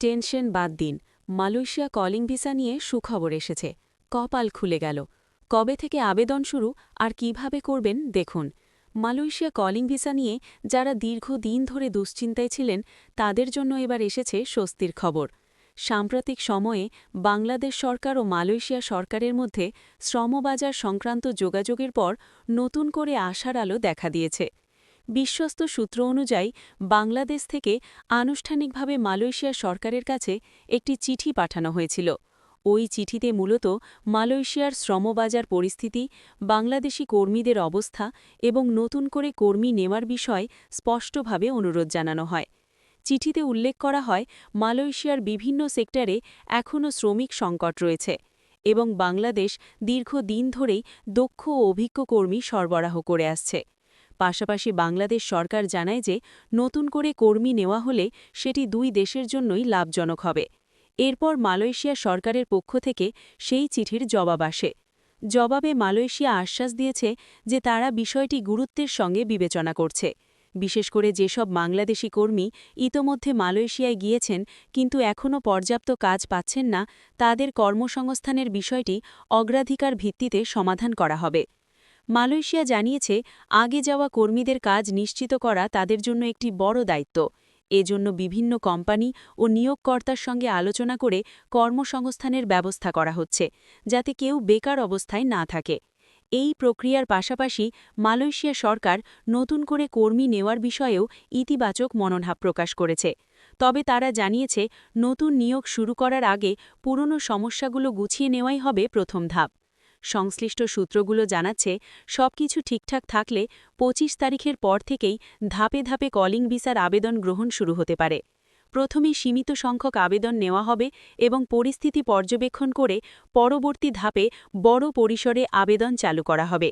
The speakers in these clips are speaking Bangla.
টেনশন বাদ দিন, মালয়েশিয়া কলিং ভিসা নিয়ে সুখবর এসেছে। কপাল খুলে গেল। কবে থেকে আবেদন শুরু আর কিভাবে করবেন দেখুন। মালয়েশিয়া কলিং ভিসা নিয়ে যারা দীর্ঘদিন ধরে দুশ্চিন্তায় ছিলেন তাদের জন্য এবার এসেছে স্বস্তির খবর। সাম্প্রতিক সময়ে বাংলাদেশ সরকার ও মালয়েশিয়া সরকারের মধ্যে শ্রমবাজার সংক্রান্ত যোগাযোগের পর নতুন করে আশার আলো দেখা দিয়েছে। বিশ্বস্ত সূত্র অনুযায়ী বাংলাদেশ থেকে আনুষ্ঠানিকভাবে মালয়েশিয়া সরকারের কাছে একটি চিঠি পাঠানো হয়েছিল। ওই চিঠিতে মূলত মালয়েশিয়ার শ্রমবাজার পরিস্থিতি, বাংলাদেশি কর্মীদের অবস্থা এবং নতুন করে কর্মী নেওয়ার বিষয়ে স্পষ্টভাবে অনুরোধ জানানো হয়। চিঠিতে উল্লেখ করা হয় মালয়েশিয়ার বিভিন্ন সেক্টরে এখনও শ্রমিক সংকট রয়েছে এবং বাংলাদেশ দীর্ঘদিন ধরেই দক্ষ ও অভিজ্ঞ কর্মী সরবরাহ করে আসছে। পাশাপাশি বাংলাদেশ সরকার জানায় যে নতুন করে কর্মী নেওয়া হলে সেটি দুই দেশের জন্যই লাভজনক হবে। এরপর মালয়েশিয়া সরকারের পক্ষ থেকে সেই চিঠির জবাব আসে। জবাবে মালয়েশিয়া আশ্বাস দিয়েছে যে তারা বিষয়টি গুরুত্বের সঙ্গে বিবেচনা করছে। বিশেষ করে যেসব বাংলাদেশি কর্মী ইতোমধ্যে মালয়েশিয়ায় গিয়েছেন কিন্তু এখনও পর্যাপ্ত কাজ পাচ্ছেন না, তাদের কর্মসংস্থানের বিষয়টি অগ্রাধিকার ভিত্তিতে সমাধান করা হবে। মালয়েশিয়া জানিয়েছে আগে যাওয়া কর্মীদের কাজ নিশ্চিত করা তাদের জন্য একটি বড় দায়িত্ব। এজন্য বিভিন্ন কোম্পানি ও নিয়োগকর্তার সঙ্গে আলোচনা করে কর্মসংস্থানের ব্যবস্থা করা হচ্ছে, যাতে কেউ বেকার অবস্থায় না থাকে। এই প্রক্রিয়ার পাশাপাশি মালয়েশিয়া সরকার নতুন করে কর্মী নেওয়ার বিষয়েও ইতিবাচক মনোভাব প্রকাশ করেছে। তবে তারা জানিয়েছে নতুন নিয়োগ শুরু করার আগে পুরনো সমস্যাগুলো গুছিয়ে নেওয়াই হবে প্রথম ধাপ। সংশ্লিষ্ট সূত্রগুলো জানাচ্ছে সবকিছু ঠিকঠাক থাকলে ২৫ তারিখের পর থেকেই ধাপে ধাপে কলিং ভিসার আবেদন গ্রহণ শুরু হতে পারে। প্রথমেই সীমিত সংখ্যক আবেদন নেওয়া হবে এবং পরিস্থিতি পর্যবেক্ষণ করে পরবর্তী ধাপে বড় পরিসরে আবেদন চালু করা হবে।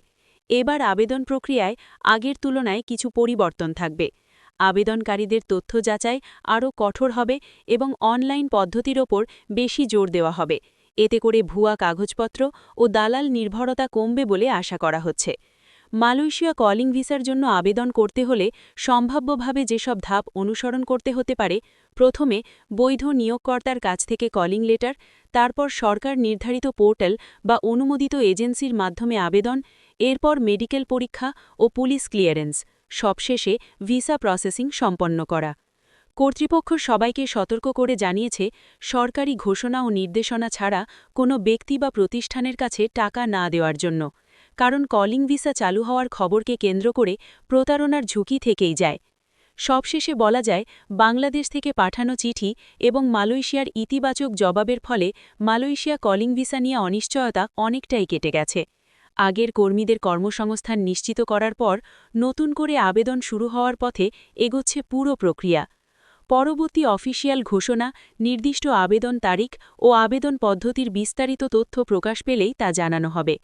এবার আবেদন প্রক্রিয়ায় আগের তুলনায় কিছু পরিবর্তন থাকবে। আবেদনকারীদের তথ্য যাচাই আরও কঠোর হবে এবং অনলাইন পদ্ধতির ওপর বেশি জোর দেওয়া হবে। এতে করে ভুয়া কাগজপত্র ও দালাল নির্ভরতা কমবে বলে আশা করা হচ্ছে। মালয়েশিয়া কলিং ভিসার জন্য আবেদন করতে হলে সম্ভাব্যভাবে যেসব ধাপ অনুসরণ করতে হতে পারে, প্রথমে বৈধ নিয়োগকর্তার কাছ থেকে কলিং লেটার, তারপর সরকার নির্ধারিত পোর্টাল বা অনুমোদিত এজেন্সির মাধ্যমে আবেদন, এরপর মেডিকেল পরীক্ষা ও পুলিশ ক্লিয়ারেন্স, সবশেষে ভিসা প্রসেসিং সম্পন্ন করা। কর্তৃপক্ষ সবাইকে সতর্ক করে জানিয়েছে সরকারি ঘোষণা ও নির্দেশনা ছাড়া কোনো ব্যক্তি বা প্রতিষ্ঠানের কাছে টাকা না দেওয়ার জন্য, কারণ কলিং ভিসা চালু হওয়ার খবরকে কেন্দ্র করে প্রতারণার ঝুঁকি থেকেই যায়। সবশেষে বলা যায় বাংলাদেশ থেকে পাঠানো চিঠি এবং মালয়েশিয়ার ইতিবাচক জবাবের ফলে মালয়েশিয়া কলিং ভিসা নিয়ে অনিশ্চয়তা অনেকটাই কেটে গেছে। আগের কর্মীদের কর্মসংস্থান নিশ্চিত করার পর নতুন করে আবেদন শুরু হওয়ার পথে এগোচ্ছে পুরো প্রক্রিয়া। পরবর্তী অফিসিয়াল ঘোষণা, নির্দিষ্ট আবেদন তারিখ ও আবেদন পদ্ধতির বিস্তারিত তথ্য প্রকাশ পেলেই তা জানানো হবে।